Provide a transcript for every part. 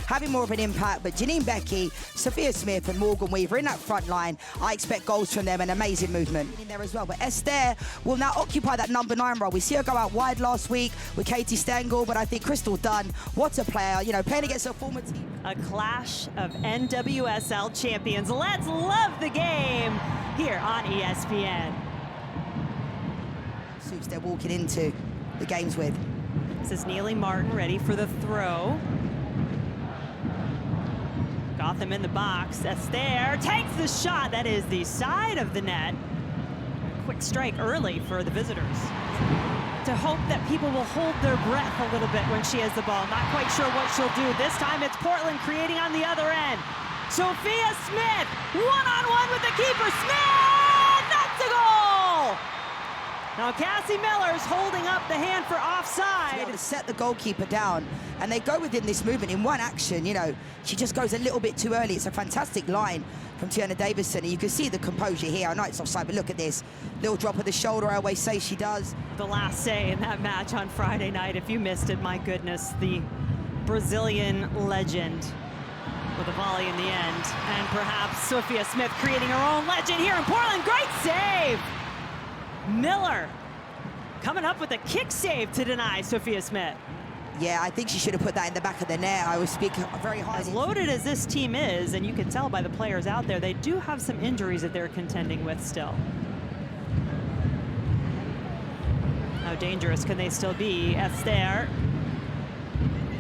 having more of an impact. But Janine Becky, Sophia Smith and Morgan Weaver in that front line, I expect goals from them and amazing movement in there as well. But Esther will now occupy that number 9 role. We see her go out wide last week with Katie Stengel, but I think Crystal Dunn, what a player, you know, playing against her former team. A clash of NWSL champions. Let's love the game here on ESPN. Suits they're walking into the games with. This is Neely Martin ready for the throw. Gotham in the box. Esther takes the shot. That is the side of the net. Quick strike early for the visitors. To hope that people will hold their breath a little bit when she has the ball. Not quite sure what she'll do. This time it's Portland creating on the other end. Sophia Smith, one-on-one with the keeper. Smith, that's a goal! Now Cassie Miller's holding up the hand for offside. To set the goalkeeper down, and they go within this movement in one action. You know, she just goes a little bit too early. It's a fantastic line from Tiana Davison, and you can see the composure here. I know it's offside, but look at this. Little drop of the shoulder, I always say she does. The last say in that match on Friday night, if you missed it, my goodness, the Brazilian legend with a volley in the end. And perhaps Sophia Smith creating her own legend here in Portland. Great save! Miller coming up with a kick save to deny Sophia Smith. Yeah, I think she should have put that in the back of the net. I would speak very high. As loaded as this team is, and you can tell by the players out there, they do have some injuries that they're contending with still. How dangerous can they still be? Esther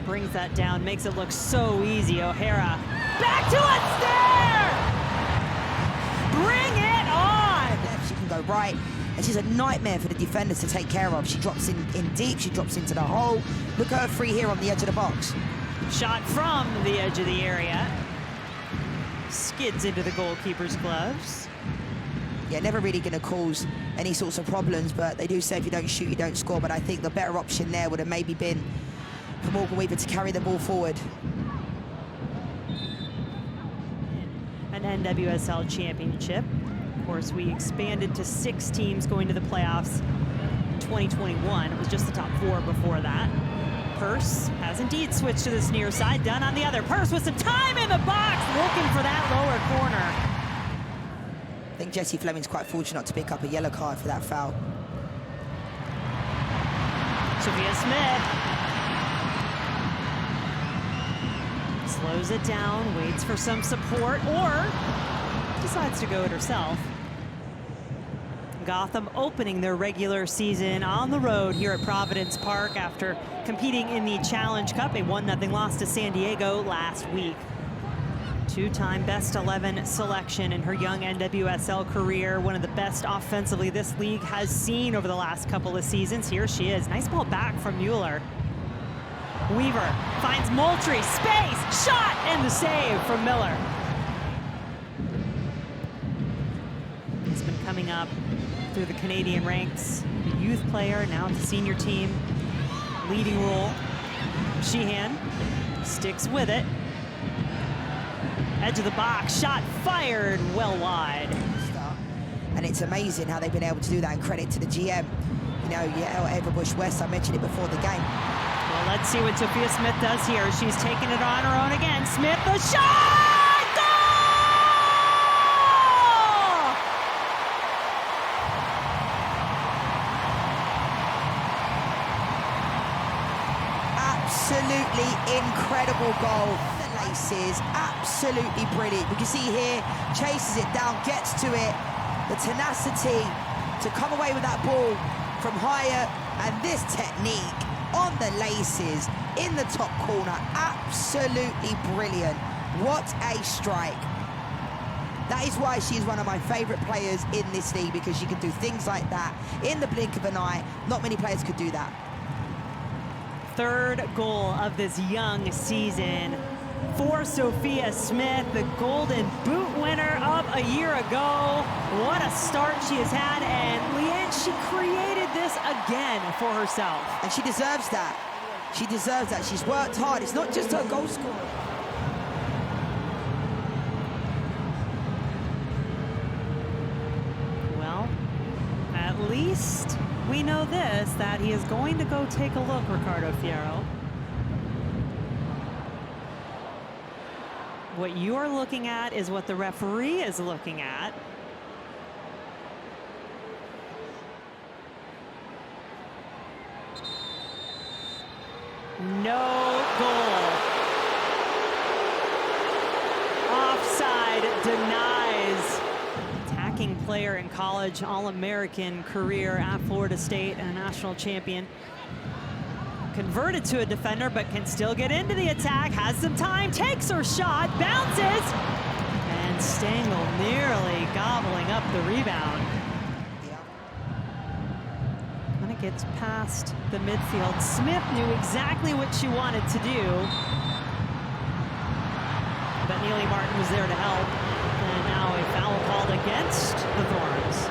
brings that down, makes it look so easy. O'Hara, back to Esther! Bring it on! She can go right. And she's a nightmare for the defenders to take care of. She drops in deep, she drops into the hole. Look at her free here on the edge of the box. Shot from the edge of the area. Skids into the goalkeeper's gloves. Yeah, never really going to cause any sorts of problems, but they do say if you don't shoot, you don't score. But I think the better option there would have maybe been for Morgan Weaver to carry the ball forward. An NWSL championship. Of course, we expanded to 6 teams going to the playoffs in 2021. It was just the top 4 before that. Purse has indeed switched to this near side. Dunn on the other. Purse with some time in the box, looking for that lower corner. I think Jessie Fleming's quite fortunate not to pick up a yellow card for that foul. Sophia Smith slows it down, waits for some support, or decides to go it herself. Gotham opening their regular season on the road here at Providence Park after competing in the Challenge Cup, a 1-0 loss to San Diego last week. 2-time best 11 selection in her young NWSL career, one of the best offensively this league has seen over the last couple of seasons. Here she is, nice ball back from Mueller. Weaver finds Moultrie, space, shot, and the save from Miller. It's been coming up through the Canadian ranks. The youth player, now the senior team. Leading role. Sheehan sticks with it. Edge of the box, shot fired well wide. And it's amazing how they've been able to do that, and credit to the GM. You know, Everbush West, I mentioned it before the game. Well, let's see what Sophia Smith does here. She's taking it on her own again. Smith, the shot! Absolutely incredible goal. The laces, absolutely brilliant. You can see here, chases it down, gets to it. The tenacity to come away with that ball from higher, and this technique on the laces in the top corner, absolutely brilliant. What a strike. That is why she is one of my favorite players in this league, because she can do things like that in the blink of an eye. Not many players could do that. Third goal of this young season for Sophia Smith, the Golden Boot winner of a year ago. What a start she has had, and Leanne, she created this again for herself. And she deserves that. She deserves that. She's worked hard. It's not just her goal scoring. Well, at least we know this, that he is going to go take a look, Ricardo Fierro. What you're looking at is what the referee is looking at. No goal. Offside denies. Attacking player in college, All-American career at Florida State and a national champion. Converted to a defender, but can still get into the attack. Has some time, takes her shot, bounces, and Stengel nearly gobbling up the rebound. When it gets past the midfield, Smith knew exactly what she wanted to do, but Neely Martin was there to help, and now a foul called against the Thorns.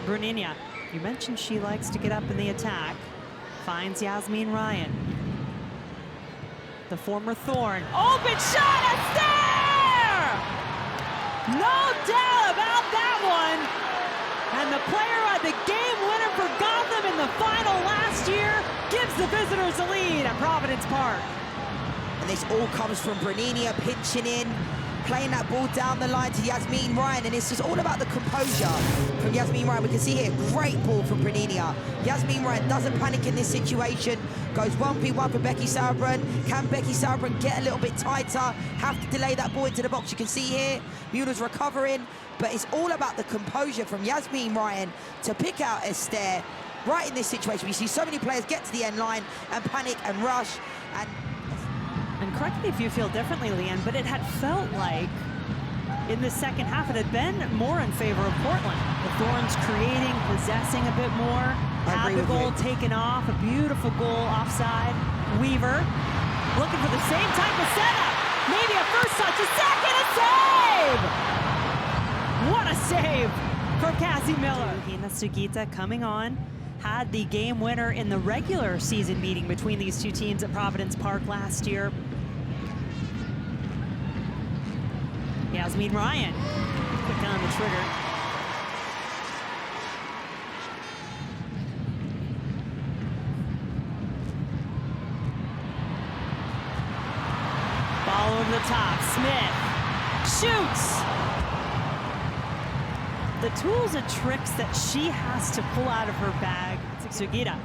Bruninia, you mentioned she likes to get up in the attack. Finds Yasmin Ryan. The former Thorn. Open shot, Astaire! No doubt about that one. And the player on the game winner for Gotham in the final last year gives the visitors a lead at Providence Park. And this all comes from Bruninia pinching in, playing that ball down the line to Yasmin Ryan, and it's just all about the composure from Yasmin Ryan. We can see here, great ball from Bruninia. Yasmin Ryan doesn't panic in this situation, goes 1v1 for Becky Sauerbrunn. Can Becky Sauerbrunn get a little bit tighter, have to delay that ball into the box? You can see here, Mueller's recovering, but it's all about the composure from Yasmin Ryan to pick out Astaire right in this situation. We see so many players get to the end line and panic and rush, and correct me if you feel differently, Leanne, but it had felt like in the second half it had been more in favor of Portland. The Thorns creating, possessing a bit more, had the goal taken off, a beautiful goal offside. Weaver looking for the same type of setup. Maybe a first touch, a second, a save! What a save from Cassie Miller. Hina Sugita coming on. Had the game winner in the regular season meeting between these two teams at Providence Park last year. Yasmin Ryan, quick on the trigger. Ball over the top, Smith shoots. The tools and tricks that she has to pull out of her bag. Sugita.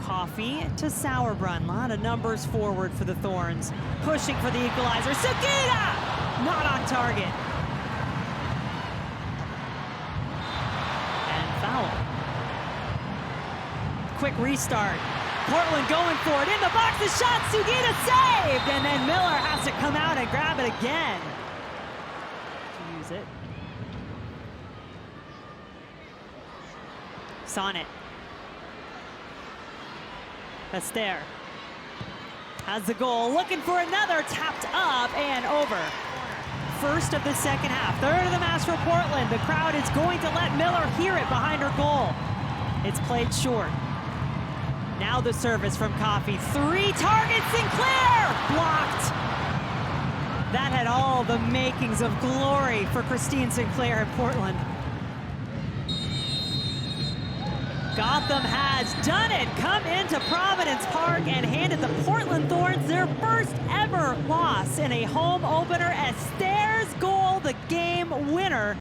Coffee to Sauerbrunn. A lot of numbers forward for the Thorns. Pushing for the equalizer. Sugita! Not on target. And foul. Quick restart. Portland going for it. In the box, the shot. Sugita saved! And then Miller has to come out and grab it again. It. Sonnet. Astaire has the goal, looking for another, tapped up and over. First of the second half, third of the match for Portland. The crowd is going to let Miller hear it behind her goal. It's played short. Now the service from Coffey. 3 targets, Sinclair blocked. That had all the makings of glory for Christine Sinclair in Portland. Gotham has done it, come into Providence Park and handed the Portland Thorns their first ever loss in a home opener. Astaire's goal, the game winner.